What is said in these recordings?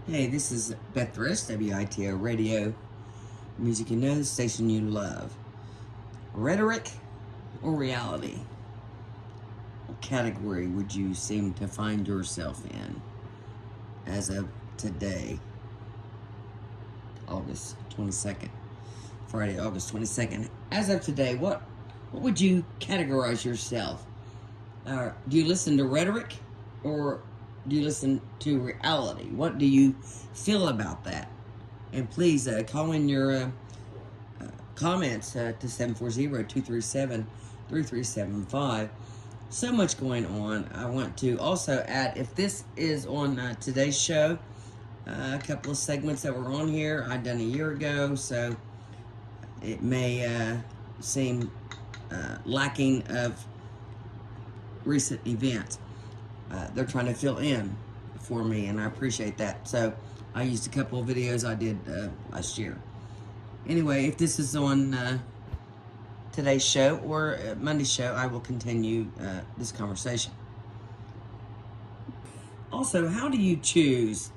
Hey, this is Beth Rist, WITO Radio. Music you know, the station you love. Rhetoric or reality? What category would you seem to find yourself in as of today, August 22nd? Friday, August 22nd. As of today, what would you categorize yourself? Do you listen to rhetoric or do you listen to reality? What do you feel about that? And please call in your comments to 740-237-3375. So much going on. I want to also add, if this is on today's show, a couple of segments that were on here I'd done a year ago, so it may seem lacking of recent events. They're trying to fill in for me, and I appreciate that. So I used a couple of videos I did last year. Anyway, if this is on today's show or Monday's show, I will continue this conversation. Also, how do you choose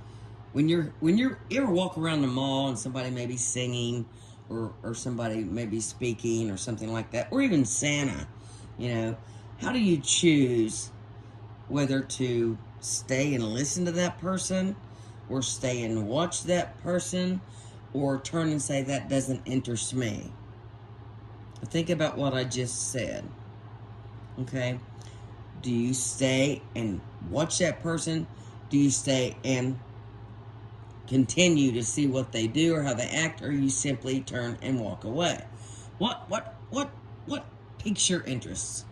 when you ever walk around the mall and somebody may be singing or somebody may be speaking or something like that, or even Santa, how do you choose whether to stay and listen to that person or stay and watch that person or turn and say, that doesn't interest me? Think about what I just said. Okay? Do you stay and watch that person? Do you stay and continue to see what they do or how they act, or you simply turn and walk away? What piques your interests?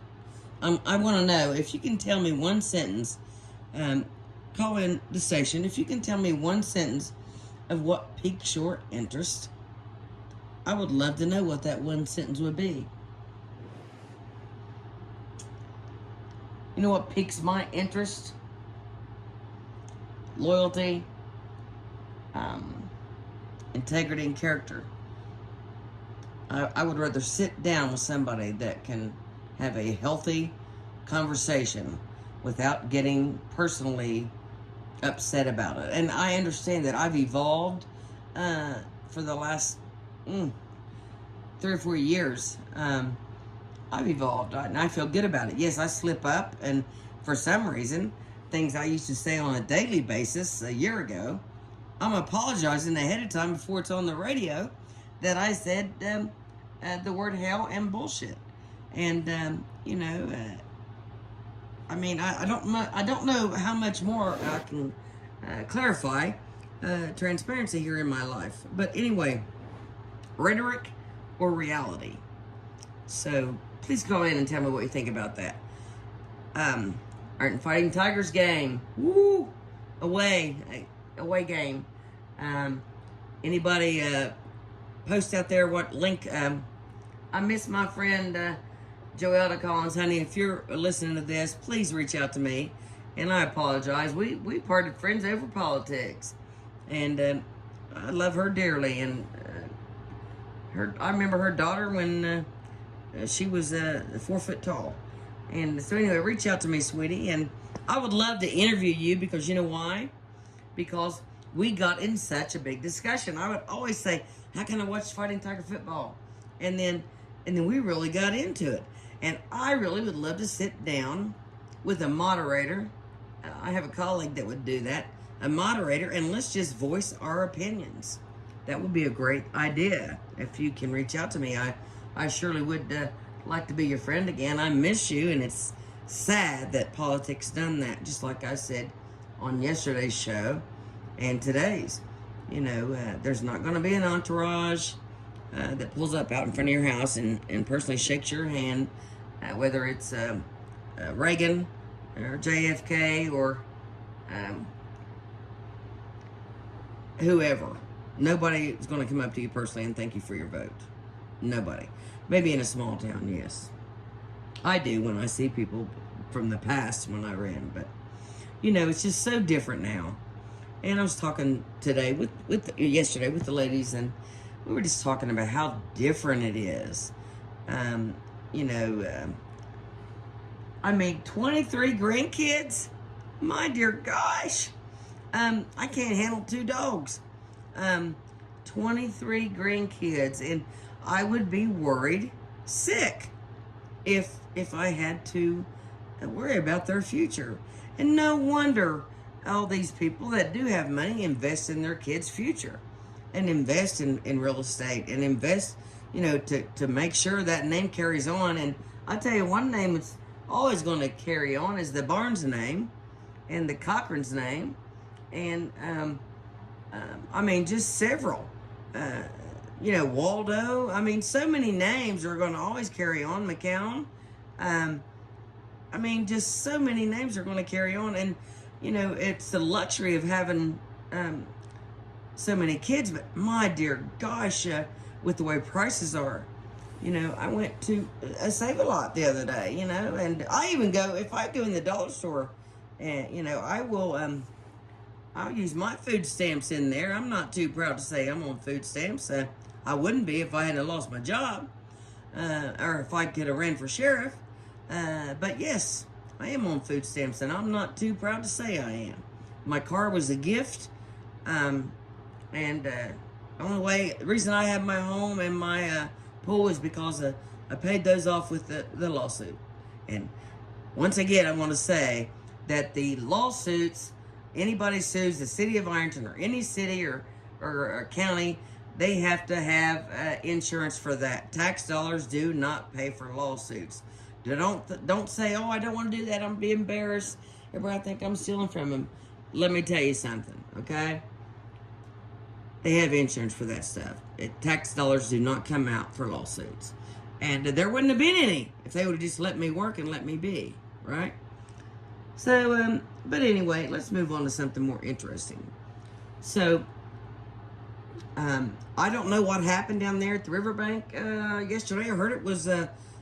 I want to know if you can tell me one sentence. Call in the station if you can tell me one sentence of what piques your interest. I would love to know what that one sentence would be. You know what piques my interest? Loyalty, integrity, and character. I would rather sit down with somebody that can have a healthy conversation without getting personally upset about it. And I understand that I've evolved for the last 3 or 4 years. I've evolved, and I feel good about it. Yes, I slip up, and for some reason, things I used to say on a daily basis a year ago, I'm apologizing ahead of time before it's on the radio that I said the word hell and bullshit. And I don't know how much more I can clarify transparency here in my life. But anyway, rhetoric or reality? So please call in and tell me what you think about that. Fighting Tigers game. Woo! Away game. Anybody post out there what link? I miss my friend Joelda Collins, honey. If you're listening to this, please reach out to me. And I apologize. We parted friends over politics, and I love her dearly. And I remember her daughter when she was 4 foot tall. And so anyway, reach out to me, sweetie, and I would love to interview you, because you know why? Because we got in such a big discussion. I would always say, how can I watch Fighting Tiger football? And then we really got into it. And I really would love to sit down with a moderator. I have a colleague that would do that, a moderator, and let's just voice our opinions. That would be a great idea. If you can reach out to me, I surely would like to be your friend again. I miss you, and it's sad that politics done that, just like I said on yesterday's show and today's. There's not going to be an entourage that pulls up out in front of your house and personally shakes your hand, whether it's Reagan or JFK or whoever. Nobody is going to come up to you personally and thank you for your vote. Nobody. Maybe in a small town, yes. I do when I see people from the past when I ran, but it's just so different now. And I was talking today yesterday with the ladies, and we were just talking about how different it is. I made 23 grandkids. My dear gosh. I can't handle 2 dogs. 23 grandkids, and I would be worried sick if I had to worry about their future. And no wonder all these people that do have money invest in their kids' future and invest in real estate and invest, to make sure that name carries on. And I'll tell you, one name that's always going to carry on is the Barnes name and the Cochran's name. And, just several. Waldo. So many names are going to always carry on. McCown. Just so many names are going to carry on. And, it's the luxury of having so many kids. But my dear gosh, with the way prices are, I went to Save-A-Lot the other day, and I even go, if I go in the dollar store, and, I will, I'll use my food stamps in there. I'm not too proud to say I'm on food stamps. I wouldn't be if I hadn't lost my job, or if I could have ran for sheriff. But yes, I am on food stamps, and I'm not too proud to say I am. My car was a gift, and the reason I have my home and my pool is because I paid those off with the lawsuit. And once again, I want to say that the lawsuits, anybody sues the city of Ironton or any city or county, they have to have insurance for that. Tax dollars do not pay for lawsuits. Don't say, oh, I don't want to do that. I'm going to be embarrassed. Everybody think I'm stealing from them. Let me tell you something, okay? They have insurance for that stuff. Tax dollars do not come out for lawsuits. And there wouldn't have been any if they would have just let me work and let me be, right? So, but anyway, let's move on to something more interesting. So, I don't know what happened down there at the riverbank yesterday. I heard it was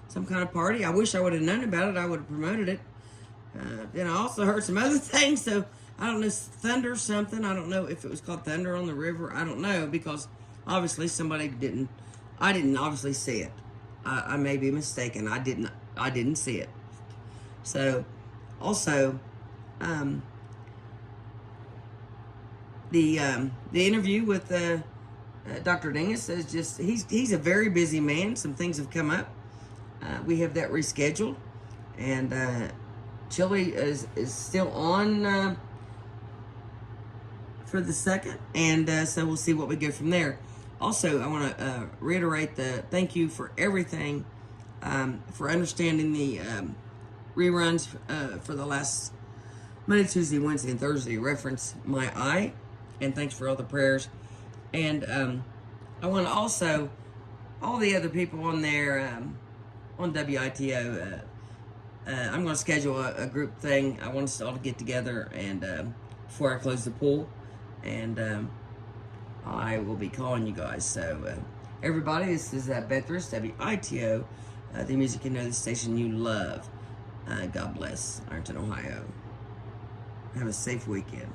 some kind of party. I wish I would have known about it. I would have promoted it. Then I also heard some other things. So I don't know, thunder something. I don't know if it was called Thunder on the River. I don't know, because obviously I didn't obviously see it. I may be mistaken. I didn't see it. So also, the interview with Dr. Dingus is just, he's a very busy man. Some things have come up. We have that rescheduled, and Chili is still on for the 2nd, and so we'll see what we go from there. Also, I want to reiterate the thank you for everything, for understanding the reruns for the last Monday, Tuesday, Wednesday, and Thursday. Reference my eye, and thanks for all the prayers. And I want to also, all the other people on there, on WITO, I'm going to schedule a group thing. I want us all to get together, and before I close the pool, and I will be calling you guys. So everybody, this is Bethris, WITO, the music and know the station you love. God bless Ironton, Ohio. Have a safe weekend.